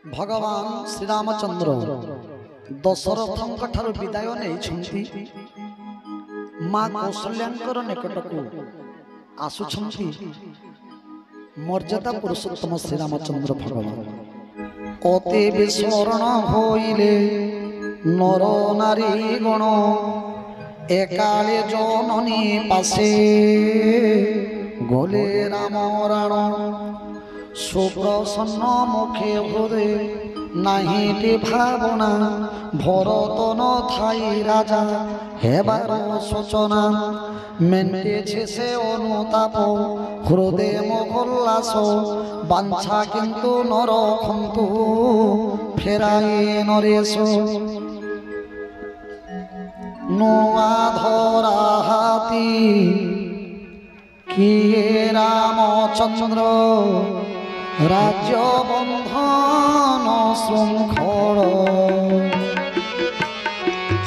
भगवान श्री रामचंद्र दशरथ ठार विदाय नहीं माँ कौशल्यांकर निकट को आसुछंती मर्यादा पुरुषोत्तम श्री रामचंद्र भगवान अति विस्मरण होइले नर नारी गण एकाले जननी पासे गले राम राण सुप्रसन्न मुखे भरे नाहिटी भावना भरत न थाई राजा हेबार सूचना मेन्टेछे से अनुताप हृदय मोहल्लास बांछा किंतु नरखंतु फेराए नरेश नुआ धरा हाथी किए रामचंद्र राज्य बंधन श्रृंखल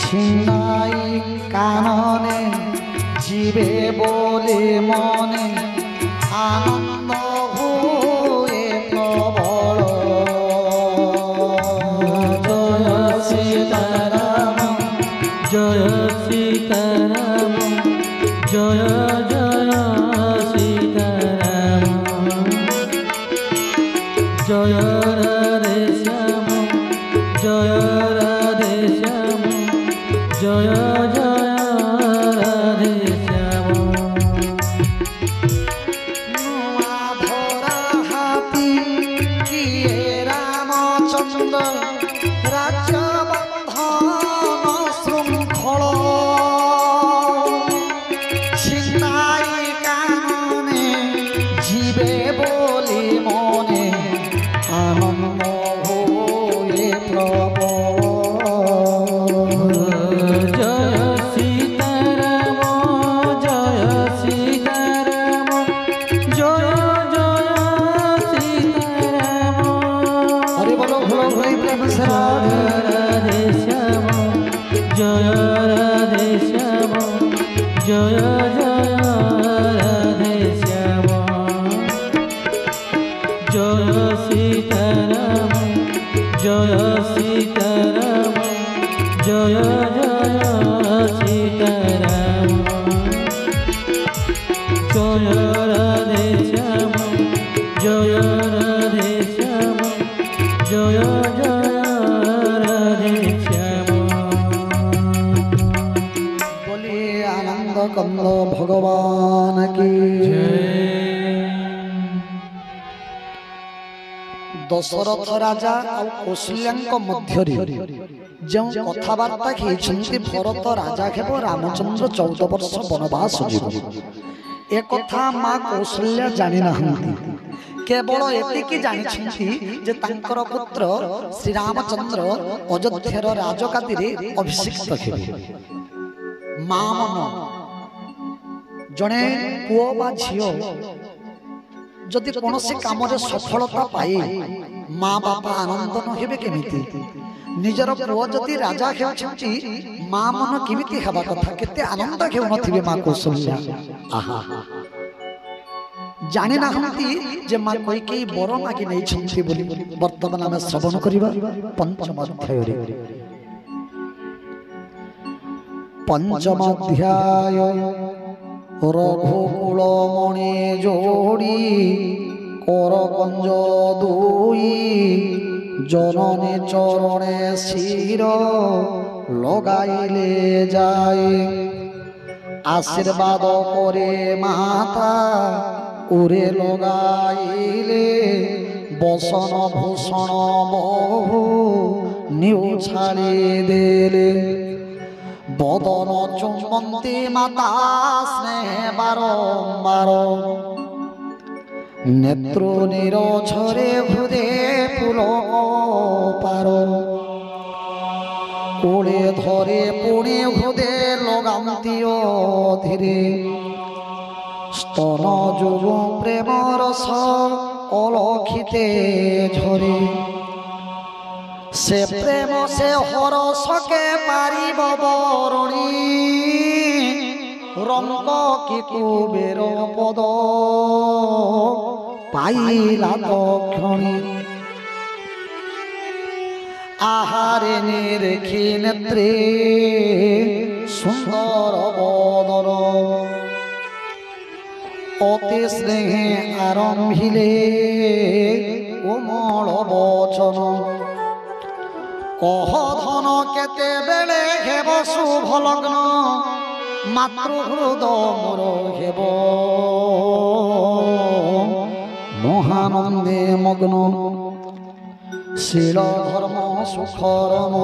छिनाई कानने जीवे बोले मने आनंद हुए प्रबल जय सीताराम जय सीताराम जय जय सीताराम जय राधे श्याम जय राधे श्याम जय जय राधे श्याम नुआ धरा हाथी किए रामचंद्र राज्य बंधन श्रृंखल छिनाई कानने जीवे बोली मने आनंद होए प्रबल जय सीताराम जय सीताराम जय जय सीताराम अरे बोलो भोलो भोले प्रेम से राधे श्याम जय राधे श्याम जय जय राधे श्याम जय सीताराम जय सीताराम जय जय सीताराम जय राधे श्याम जय राधे श्याम जय जय राधे श्याम बोलिए आनंद कंद भगवान की दशरथ राजा और कौशल्या मध्य जो कथबार्ता कहते भरत राजा हेब रामचंद्र 14 वर्ष वनवास जीव एक कथा माँ कौशल्या जानी ना केवल एतिकी जानिछंती जे तांकर पुत्र श्री रामचंद्र अयोध्यार राजगादी रे अभिषिक्त हेबे माँ मन जड़े पुओ बा झियो जदि कौन से काम सफलता पाए माँ बापा आनंद न हेबे केमिति निजर पुओ जदि राजा हेउछंती माँ मन केमिति हेबा कथा केते आनंद हेउ नथिबे माँ कौशल्या आहा जाने ना हमती जे माँ कोई के बर मागी नहीं छंती बोली वर्तमान आमे श्रवण करिबा पंचम अध्याय रे पंचम अध्याय रघुकुल मणि जोड़ी करकंज दुई जननी चरणे शिर लगाइले जाए आशीर्वाद करे माता उरे लगाइले बसन भूषण बहु निउ छाड़ी देले बदन चुम्बन्ती माता स्नेह बारंबार नेत्र निरझरे हृदे फूल पार कोड़े धरे पुणे हृदे लगान्ती धीरे स्तन जुग प्रेम रस अलखिते झरे से प्रेम से हरस के पारिब बरणी रंग कि कुबेर पद पाइला तक्षणी আহারে নিরেখি নেত্রে সুন্দর বদন অতি স্নেহে আরম্ভিলে কোমল বচন কহ ধন কেতেবেলে হেব শুভ লগ্ন মাতৃহৃদ মোর হেব মহানন্দে মগ্ন শিল ধর্ম সুখরম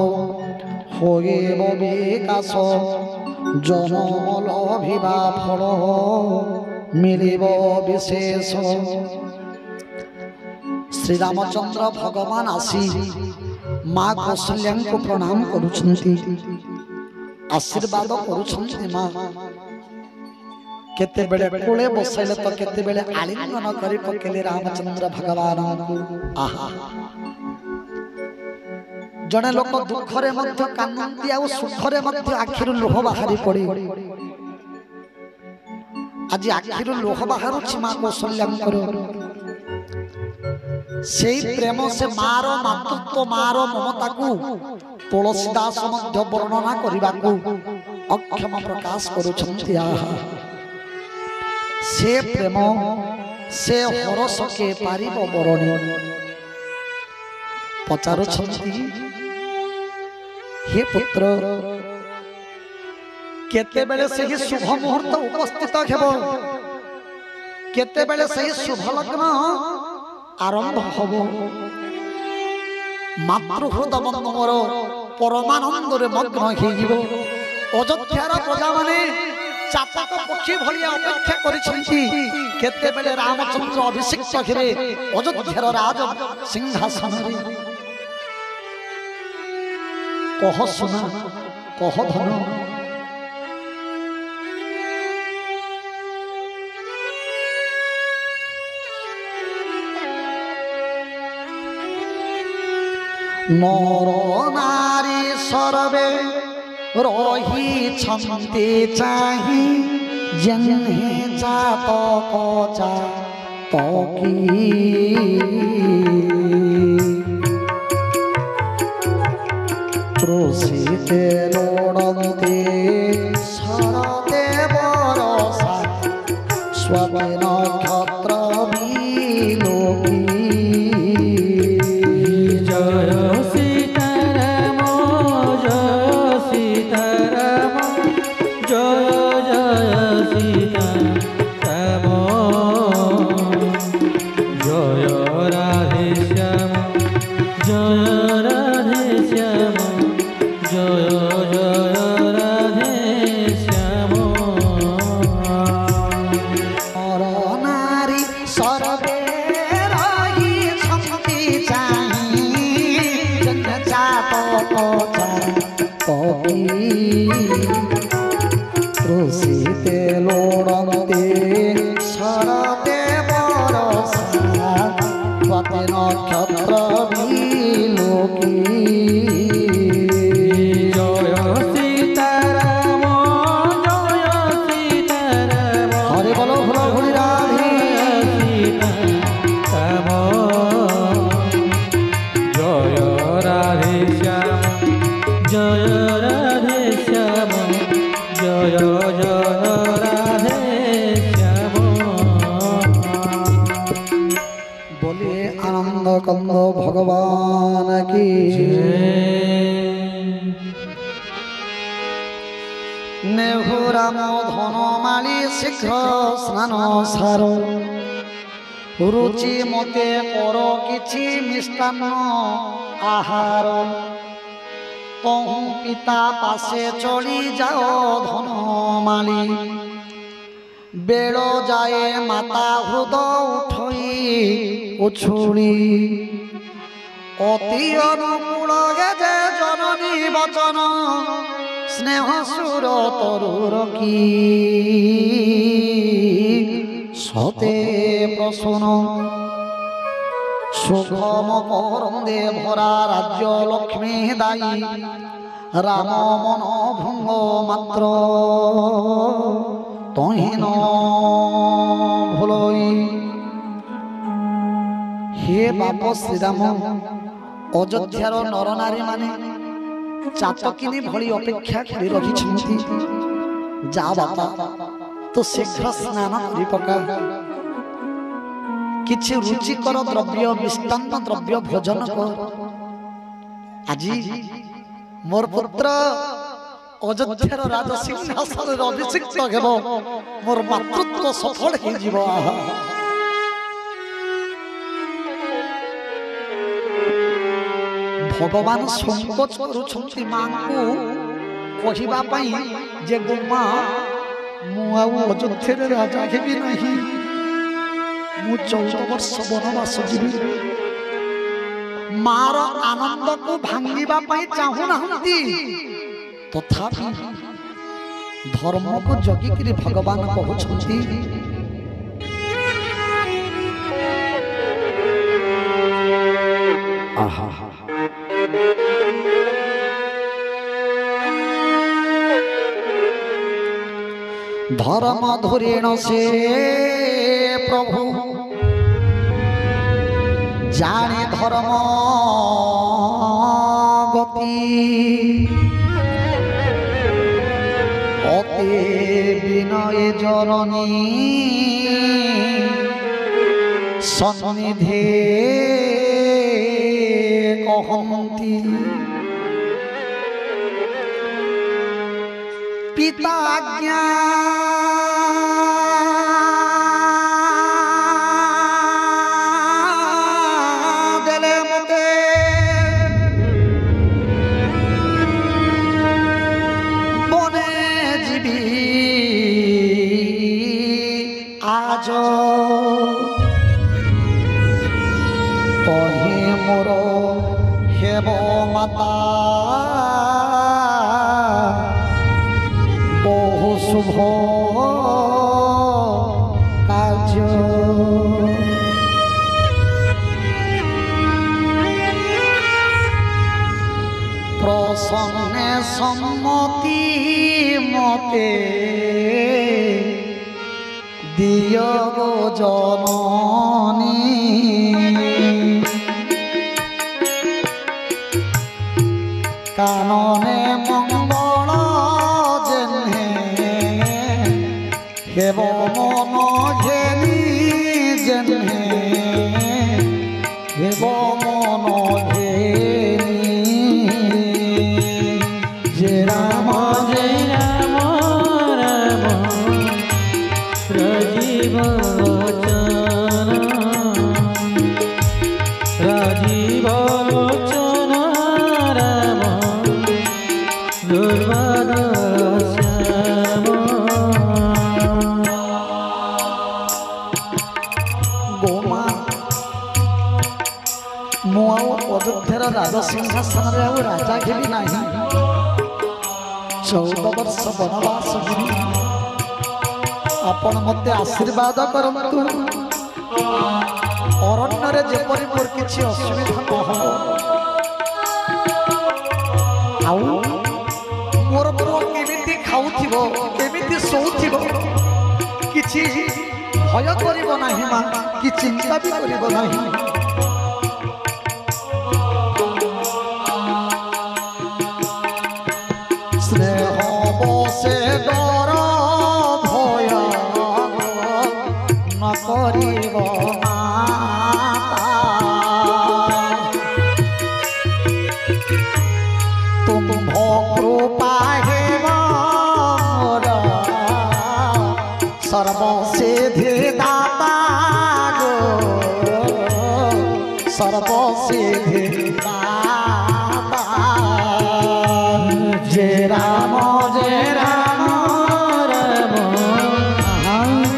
হইব বিকাশ জনমল ভিবা ফল মিলিব বিশেষ। শ্রীরামচন্দ্র ভগবান আসি মা কৌশল্যাଙ୍କୁ প্রণাম କରୁଛନ୍ତି, আশীর্বাদ କରୁଛନ୍ତି। মা କେତେବେଳେ କୋଳେ ବସାଇଲେ ତ କେତେବେଳେ ଆଲିଙ୍ଗନ କରି ପକେଇଲେ ରାମଚନ୍ଦ୍ର ଭଗବାନଙ୍କୁ। ଆହା, ଜଣେ ଲୋକ ଦୁଃଖରେ ମଧ୍ୟ କାନ୍ଦନ୍ତି ଆଉ ସୁଖରେ ମଧ୍ୟ ଆଖିରୁ ଲୁହ ବାହାରି ପଡେ। ଆଜି ଆଖିରୁ ଲୁହ ବାହାରୁଛି ମା କୌଶଲ୍ୟାଙ୍କର। সেই প্রেম সে মার মাতৃত্ব মার মমতাକୁ তুଳସୀଦାସ ମଧ୍ୟ ବର୍ଣ୍ଣନା କରିବାକୁ ଅକ୍ଷମ ପ୍ରକାଶ କରୁଛନ୍ତି। ଆହା, ସେ ପ୍ରେମ ସେ ହରସ କେ ପାରିବ ବରଣୀ। ପଚାରୁଛନ୍ତି, ହେ ପୁତ୍ର, କେତେବେଳେ ସେହି ଶୁଭ ମୁହୂର୍ତ୍ତ ଉପସ୍ଥିତ ହେବ, କେତେବେଳେ ସେହି ଶୁଭ ଲଗ୍ନ ଆରମ୍ଭ ହବ? ମାତୃହୃଦ ମୋର ପରମାନନ୍ଦରେ ମଗ୍ନ ହେଇଯିବ। ଅଯୋଧ୍ୟାର ପ୍ରଜାମାନେ ଚାତକ ପକ୍ଷୀ ଭଳିଆ ଅପେକ୍ଷା କରିଛନ୍ତି କେତେବେଳେ ରାମଚନ୍ଦ୍ର ଅଭିଷିକ୍ତ ହେବେ ଅଯୋଧ୍ୟାର ରାଜ ସିଂହାସନରେ। କହ ସୁନା, କହ ଧନ, নর নারী সর্বে রহিছন্তি চাহি জন্হে জাতক জাতকী। ত্রুষিতে লোড়ন্তে শরতে বরষা স্বপ্ন নক্ষত্র বিলোকী। জয় সীতারাম জয় সীতারাম জয় জয় সীতারাম জয় রাধে শ্যাম জয় রাধে শ্যাম জয় জয় রাধে শ্যাম। নর নারী সর্বে রহিছন্তি চাহি জন্হে জাতক জাতকী। ত্রুষিতে লোড়ন্তে শরতে বরষা স্বপ্ন নক্ষত্র বিলোকী। জয় সীতারাম জয় সীতারাম হরে বলো ভোলা ভুলি রাধে। সীতারাম জয় রাধে শ্যাম জয় রাধে শ্যাম জয় জয় রাধে শ্যাম। বলে আনন্দ কন্দ ভগবান কি। নেহুরাম ধনমালী শীঘ্র স্নান সার রুচি মতে কর কিছু মিষ্টান্ন আহার। তহু পিতা পাশে চলি যাও ধনমালী বেড় যায় মাতা হৃদ উঠই উছুড়ি। অতি অনুকূল গেজে জননী বচন স্নেহ সুর তরুর কি সতে প্রসন্ন। সুখম করন্দে ভরা রাজ্য লক্ষ্মী দায়ী রাম মন ভঙ্গ মাত্র তহিন ভুলই। হে বাপ শ্রীরাম, अयोध्यार नर नारी माने चातकिनी भली अपेक्षा करी रखिछंती। जा बापा तो शीघ्र स्नान करी पका, किछि रुचिकर द्रव्य मिष्टान्न द्रव्य भोजन कर। आजी मोर पुत्र अयोध्यार राजा सिंहासन अभिषिक्त हेब, मोर मातृत्व सफल हो जीव। भगवान संकोच करुछंती मां को कहिबा पई जे गोमा मु आउ अयोध्यार राजा हेबी नहीं, मु 14 वर्ष वनवास जीवी। मार आनंद को भांगिबा पई चाहू नाहंती, तथापि धर्म को जगिकरी भगवान कहउछंती आहा धर्म धुरेण से प्रभु जाने धर्म गति, अते विनय जननी सन्निधे कहन्ति। पिता आज्ञा देले मते, बने जीवी आज कहे मोर हेब माता बहु शुभ कार्य। प्रसन्ने सम्मति मते दिय गो जननी, कानने मंगल जेने हेब मन घेनी, जेने हेब मन घेनी। जे राम राम राजीव लोचन, राजीव लोचन राम दुर्वाद श्याम। गोमा मु अयोध्यार राज सिंहासन राजा घेबी नहीं, 14 वर्ष वनवास जीवी। आपण मते आशीर्वाद करंतु, अरण्य जेपरि मोर किछि असुविधा न हो, आउ मोर पुओ केमिति खाउथिबो केमिति सोउथिबो किछि भय करिबो नाही मा, कि चिंता भी करिबो नाही। स्नेह बसे डर भय न करिब माता, तुम कृपा हेब मोर सर्वसिद्धि दाता गो, सर्वसिद्धि दाता। जे राम राम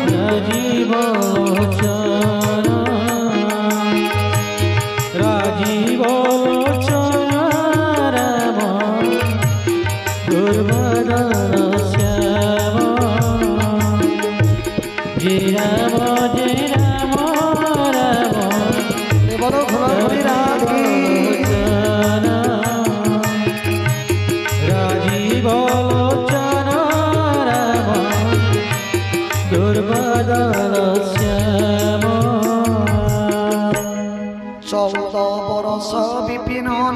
राजीव लोचन, राजीव लोचन राम दुर्वाद श्याम। जे राम राम बोलो भगवान राधे।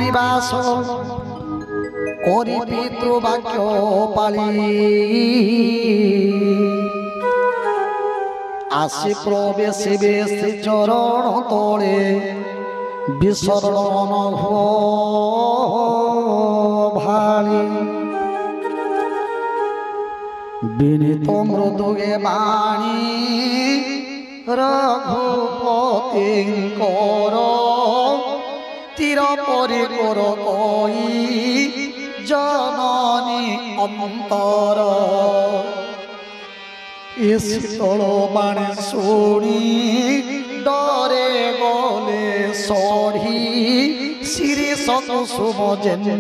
নিবাস করি পিতৃবাক্য পালি আসি প্রবেশিবে শ্রী চরণ তলে বিসর্জন ভালি বিনীত মৃদুগে বাণী রঘুপতিঙ্কর তীর পরি কর কই জননী অন্তর এ শীতল বাণী শুনি ডরে গলে সঢ়ি শ্রী সকুসুম জেনে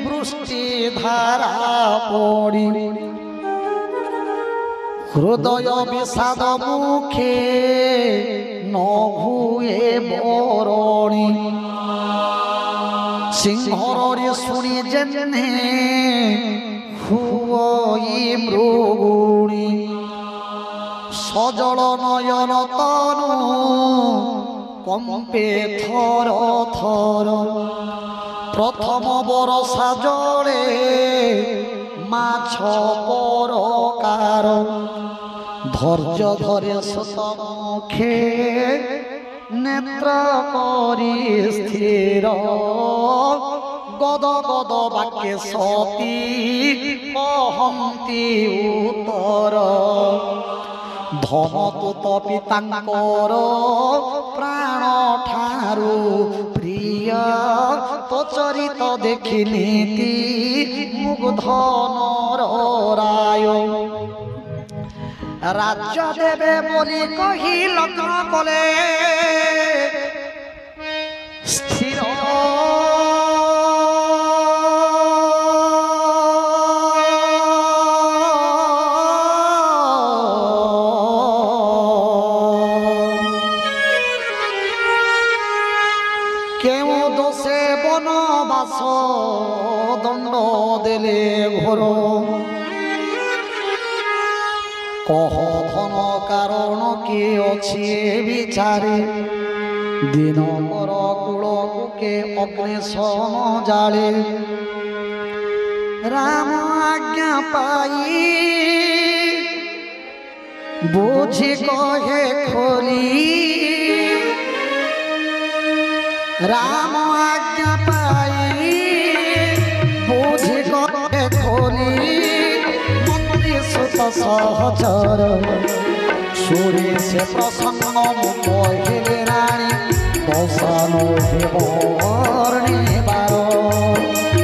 বৃষ্টি ধারা পড়ি হৃদয় বিষাদ মুখে নভুয়ে বরণী সিংহরে শুনি জেনে হুই মৃগুণী সজল নয়ন তনু কম্পে থর থর প্রথম বরষা জলে মাছ পরকার ধৈর্য ধরে শতমুখে নেত্র করি স্থির গদ গদ বাক্যে সতী কহন্তি উত্তর ধনতুত পিতাঙ্কর প্রাণ ঠারু প্রিয় তো চরিত দেখি নীতি মুগ্ধ নর রায় রাজ্য দেবে বলি কহি লগ্ন কলে স্থির কেউ দোষে বনবাস দণ্ড দেলে ঘোর কহ ধন কারণ কি অছি বিচারে দিন কর কূলকুকে অগ্নিশম জালে রাম আজ্ঞা পাই বুঝি কহে খোলি রাম আজ্ঞা পাই বুঝি কহে খোলি মন্ত্রী সুত সহচর সুরে সে প্রসন্ন কহিলে রানী দশান বর্ণিবার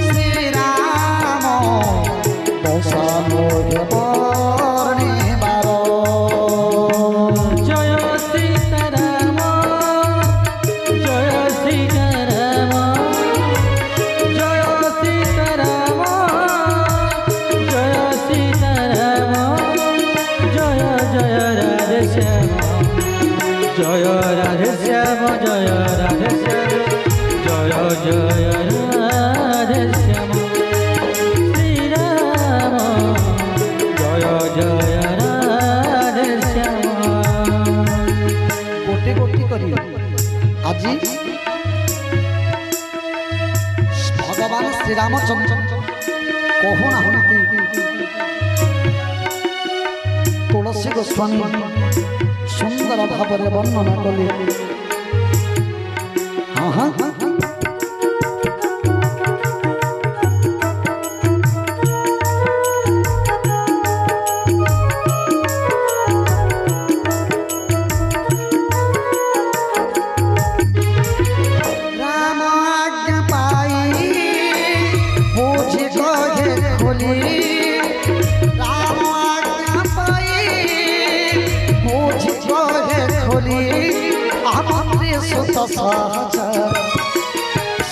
শ্রীরাম দশান বর্ণিবার জয় সীতারাম জয় সীতারাম জয় সীতারাম জয় সীতারাম জয় জয় রাধে শ্যাম জয় রাধে শ্যাম জয় রাধে শ্যাম জয় জয় রাধে শ্যাম শ্রীরাম জয় জয় রাধে শ্যাম কোটি কোটি করি আজি ভগবান শ্রীরামচন্দ্র কহুনা হন্তি তুলসী গোস্বামী সুন্দর ভাবে বর্ণনা কলে রাম আজ্ঞা পাই বুঝি কহে খোলি রাম আজ্ঞা পাই বুঝি কহে খোলি আমন্ত্রী সুত সহচর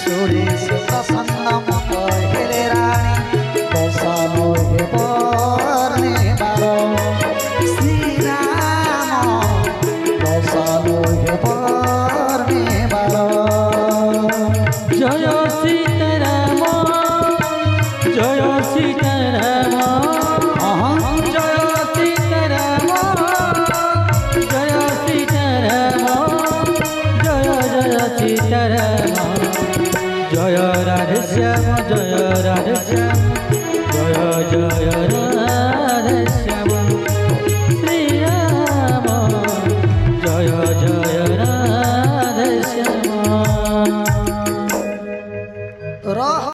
সুরে সুত সন্নম কহিলে রানী দশানো বর্ণিবার শ্রীরাম দশানো বর্ণিবার জয় সীতারাম জয় সীতারাম জয় সীতারাম জয় সীতারাম জয় জয় সীতারাম जय राधे श्याम जय राधे श्याम